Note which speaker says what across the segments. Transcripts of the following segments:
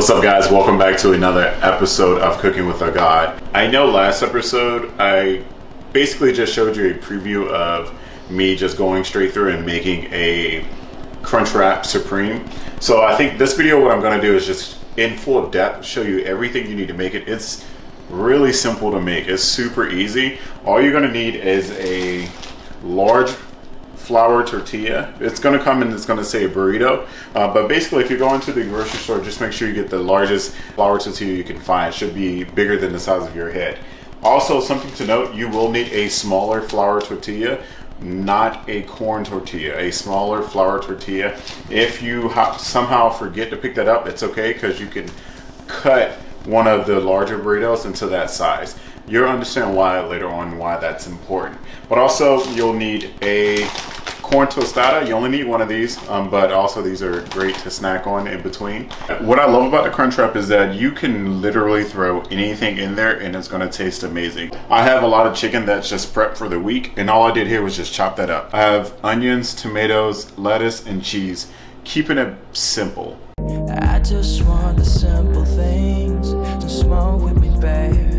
Speaker 1: What's up, guys? Welcome back to another episode of Cooking with a God. I know last episode I basically just showed you a preview of me just going straight through and making a Crunchwrap Supreme. So I think this video, what I'm going to do is just in full depth show you everything you need to make it. It's really simple to make. It's super easy. All you're going to need is a large flour tortilla. It's going to come and it's going to say burrito, but basically if you go into the grocery store, just make sure you get the largest flour tortilla you can find. It should be bigger than the size of your head. Also, something to note, you will need a smaller flour tortilla, not a corn tortilla, a smaller flour tortilla. If you somehow forget to pick that up, it's okay, because you can cut one of the larger burritos into that size. You'll understand why later on, why that's important. But also you'll need a corn tostada. You only need one of these, but also these are great to snack on in between. What I love about the Crunchwrap is that you can literally throw anything in there and it's gonna taste amazing. I have a lot of chicken that's just prepped for the week, and all I did here was just chop that up. I have onions, tomatoes, lettuce, and cheese, keeping it simple.
Speaker 2: I just want the simple things, so small with me, babe.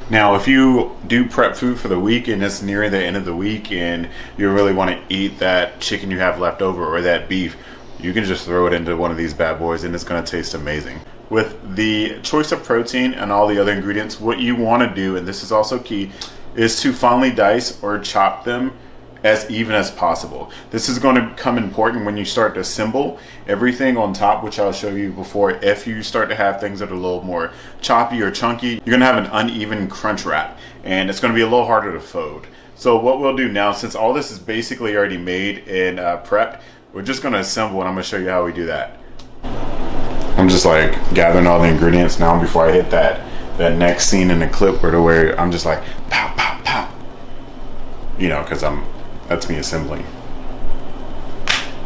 Speaker 1: Now, if you do prep food for the week and it's nearing the end of the week and you really want to eat that chicken you have left over or that beef, you can just throw it into one of these bad boys and it's going to taste amazing. With the choice of protein and all the other ingredients, what you want to do, and this is also key, is to finely dice or chop them as even as possible. This is going to come important when you start to assemble everything on top, which I'll show you before. If you start to have things that are a little more choppy or chunky, you're going to have an uneven crunch wrap, and it's going to be a little harder to fold. So what we'll do now, since all this is basically already made and prepped, we're just going to assemble, and I'm going to show you how we do that. I'm just like gathering all the ingredients now before I hit that next scene in the clip where I'm just like pow, pow, pow. You know, because that's me assembling.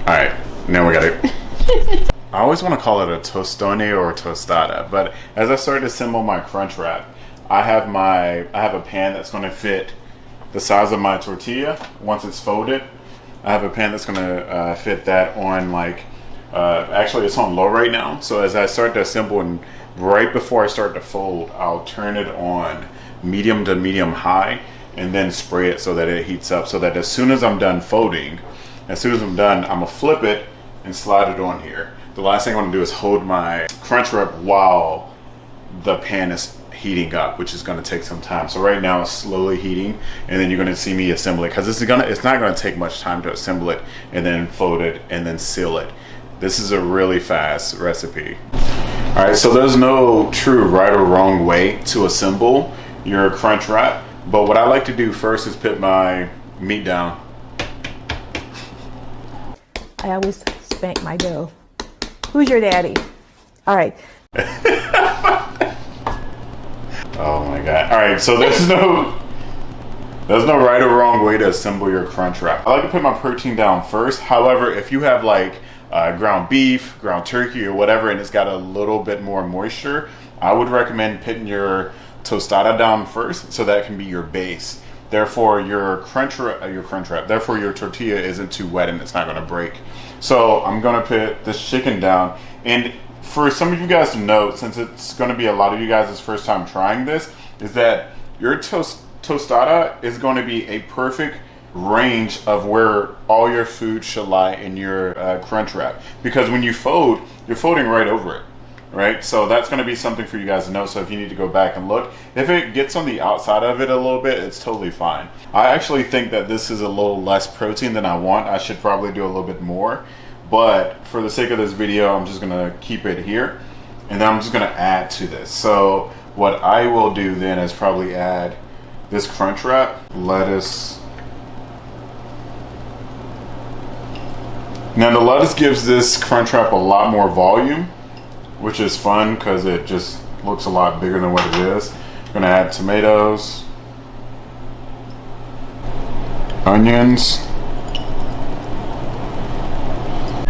Speaker 1: Alright, now we got it. I always want to call it a tostone or a tostada, but as I start to assemble my crunch wrap, I have a pan that's going to fit the size of my tortilla once it's folded. I have a pan that's going to fit that on actually it's on low right now. So as I start to assemble and right before I start to fold, I'll turn it on medium to medium high, and then spray it so that it heats up, so that as soon as I'm done folding, I'm gonna flip it and slide it on here. The last thing I want to do is hold my crunch wrap while the pan is heating up, which is going to take some time. So right now it's slowly heating, and then you're going to see me assemble it, because it's not going to take much time to assemble it and then fold it and then seal it. This is a really fast recipe. All right, so there's no true right or wrong way to assemble your crunch wrap. But what I like to do first is put my meat down.
Speaker 3: I always spank my dough. Who's your daddy? All right.
Speaker 1: Oh my God. All right, so there's no right or wrong way to assemble your crunch wrap. I like to put my protein down first. However, if you have ground beef, ground turkey, or whatever, and it's got a little bit more moisture, I would recommend putting your tostada down first, so that can be your base. Therefore your tortilla isn't too wet and it's not going to break. So I'm going to put this chicken down, and for some of you guys to know, since it's going to be a lot of you guys' first time trying this, is that your tostada is going to be a perfect range of where all your food should lie in your crunch wrap, because when you fold, you're folding right over it. Right, so that's going to be something for you guys to know. So if you need to go back and look, if it gets on the outside of it a little bit, it's totally fine. I actually think that this is a little less protein than I want. I should probably do a little bit more, but for the sake of this video, I'm just going to keep it here, and then I'm just going to add to this. So what I will do then is probably add this crunch wrap, lettuce. Now the lettuce gives this crunch wrap a lot more volume, which is fun because it just looks a lot bigger than what it is. I'm gonna add tomatoes, onions,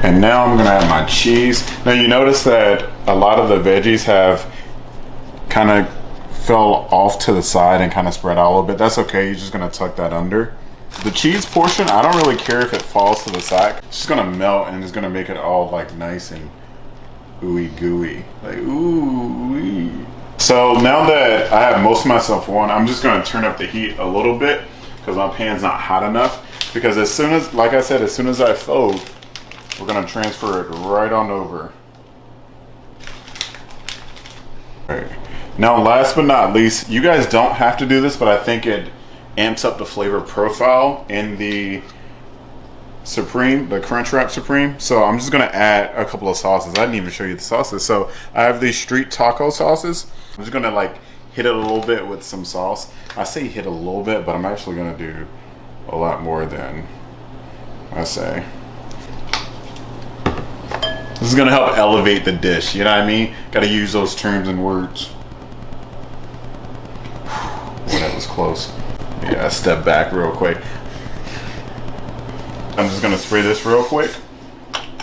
Speaker 1: and now I'm gonna add my cheese. Now you notice that a lot of the veggies have kind of fell off to the side and kind of spread out a little bit. That's okay, you're just gonna tuck that under. The cheese portion, I don't really care if it falls to the side. It's just gonna melt and it's gonna make it all like nice and ooey gooey, like ooey. So now that I have most of my stuff on, I'm just gonna turn up the heat a little bit because my pan's not hot enough. Because as soon as, like I said, as soon as I fold, we're gonna transfer it right on over. All right. Now, last but not least, you guys don't have to do this, but I think it amps up the flavor profile in the Supreme, the Crunchwrap Supreme. So I'm just gonna add a couple of sauces. I didn't even show you the sauces. So I have these street taco sauces. I'm just gonna like hit it a little bit with some sauce. I say hit a little bit, but I'm actually gonna do a lot more than I say. This is gonna help elevate the dish, you know what I mean? Gotta use those terms and words. Oh, that was close. Yeah, I step back real quick. I'm just gonna spray this real quick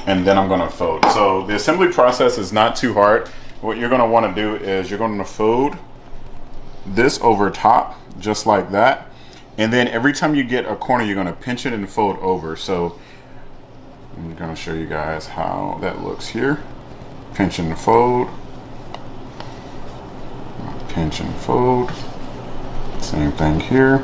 Speaker 1: and then I'm gonna fold. So the assembly process is not too hard. What you're gonna wanna do is you're gonna fold this over top, just like that. And then every time you get a corner, you're gonna pinch it and fold over. So I'm gonna show you guys how that looks here. Pinch and fold. Pinch and fold. Same thing here.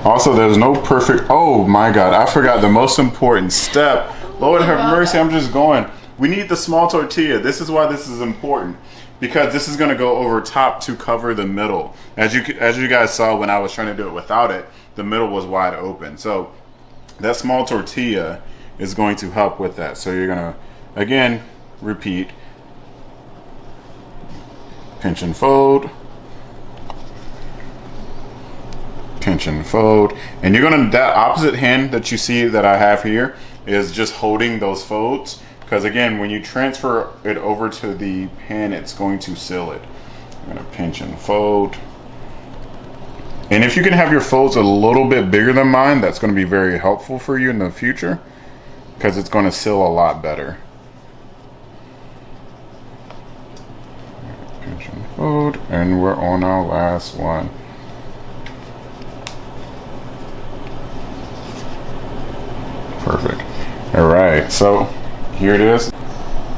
Speaker 1: Also, there's no perfect, oh my God, I forgot the most important step. Lord have mercy, I'm just going. We need the small tortilla. This is why this is important, because this is gonna go over top to cover the middle. As you guys saw when I was trying to do it without it, the middle was wide open. So that small tortilla is going to help with that. So you're gonna, again, repeat. Pinch and fold. Pinch and fold. And you're gonna, that opposite hand that you see that I have here is just holding those folds. Because again, when you transfer it over to the pan, it's going to seal it. I'm gonna pinch and fold. And if you can have your folds a little bit bigger than mine, that's gonna be very helpful for you in the future, because it's gonna seal a lot better. Pinch and fold, and we're on our last one. Perfect. All right, so here it is.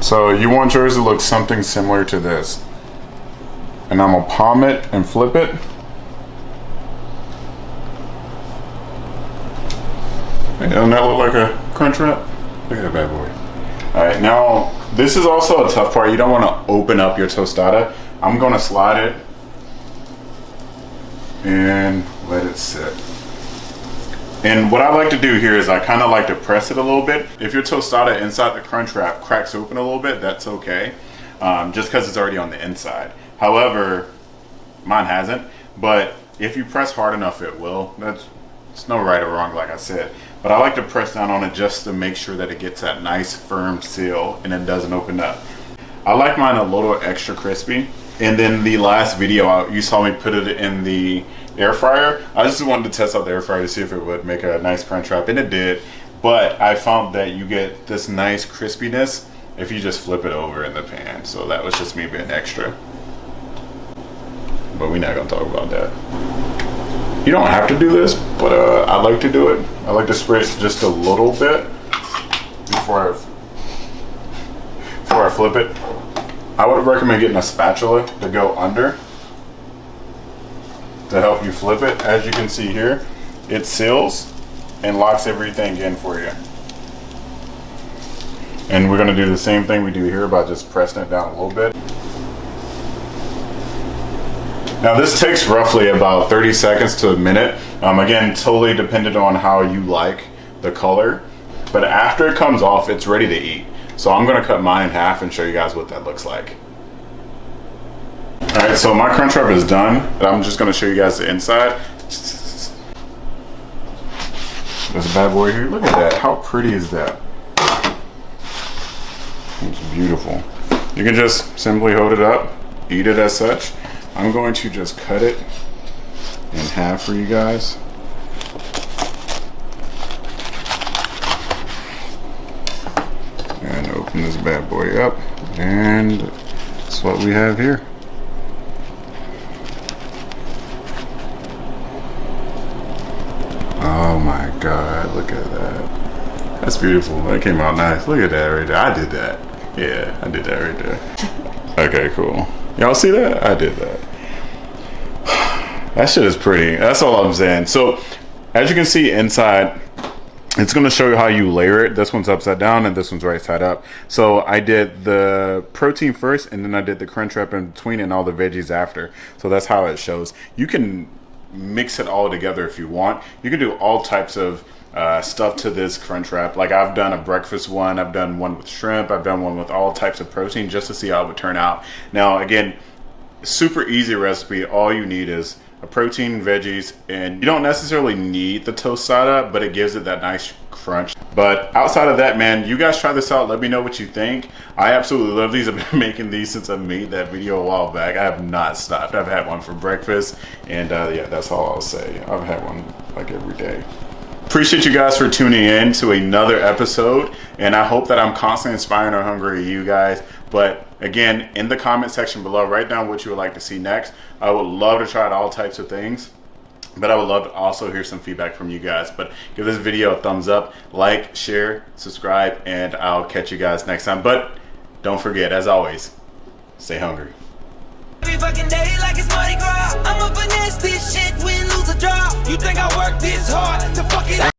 Speaker 1: So you want yours to look something similar to this. And I'm gonna palm it and flip it. Hey, doesn't that look like a crunch wrap? Look at that bad boy. All right, now this is also a tough part. You don't wanna open up your tostada. I'm gonna slide it and let it sit. And what I like to do here is I kind of like to press it a little bit. If your tostada inside the crunch wrap cracks open a little bit, that's okay, just because it's already on the inside. However, mine hasn't, but if you press hard enough, it will. It's no right or wrong, like I said. But I like to press down on it just to make sure that it gets that nice firm seal and it doesn't open up. I like mine a little extra crispy. And then the last video, you saw me put it in the air fryer. I just wanted to test out the air fryer to see if it would make a nice crunch wrap, and it did. But I found that you get this nice crispiness if you just flip it over in the pan. So that was just me being extra. But we're not gonna talk about that. You don't have to do this, but I like to do it. I like to spray it just a little bit before I flip it. I would recommend getting a spatula to go under to help you flip it. As you can see here, it seals and locks everything in for you. And we're gonna do the same thing we do here by just pressing it down a little bit. Now this takes roughly about 30 seconds to a minute. Again, totally dependent on how you like the color. But after it comes off, it's ready to eat. So I'm gonna cut mine in half and show you guys what that looks like. All right, so my crunch wrap is done. I'm just gonna show you guys the inside. This bad boy here, look at that. How pretty is that? It's beautiful. You can just simply hold it up, eat it as such. I'm going to just cut it in half for you guys. And open this bad boy up, and that's what we have here. Oh my God, look at that. That's beautiful. That came out nice. Look at that right there. I did that. Yeah, I did that right there. Okay, cool. Y'all see that? I did that. That shit is pretty. That's all I'm saying. So, as you can see inside, it's going to show you how you layer it. This one's upside down and this one's right side up. So I did the protein first and then I did the crunch wrap in between and all the veggies after. So that's how it shows. You can mix it all together if you want. You can do all types of stuff to this crunch wrap. Like I've done a breakfast one, I've done one with shrimp, I've done one with all types of protein just to see how it would turn out. Now again, super easy recipe. All you need is a protein, veggies, and you don't necessarily need the tostada, but it gives it that nice crunch. But outside of that, man, you guys try this out. Let me know what you think. I absolutely love these. I've been making these since I made that video a while back. I have not stopped. I've had one for breakfast, and yeah, that's all I'll say. I've had one like every day. Appreciate you guys for tuning in to another episode, and I hope that I'm constantly inspiring or hungry you guys. But again, in the comment section below, write down what you would like to see next. I would love to try out all types of things, but I would love to also hear some feedback from you guys. But give this video a thumbs up, like, share, subscribe, and I'll catch you guys next time. But don't forget, as always, stay hungry.
Speaker 2: Every fucking day like it's Mardi Gras. I'ma finesse this shit, win, lose, or draw. You think I work this hard to fuck it up?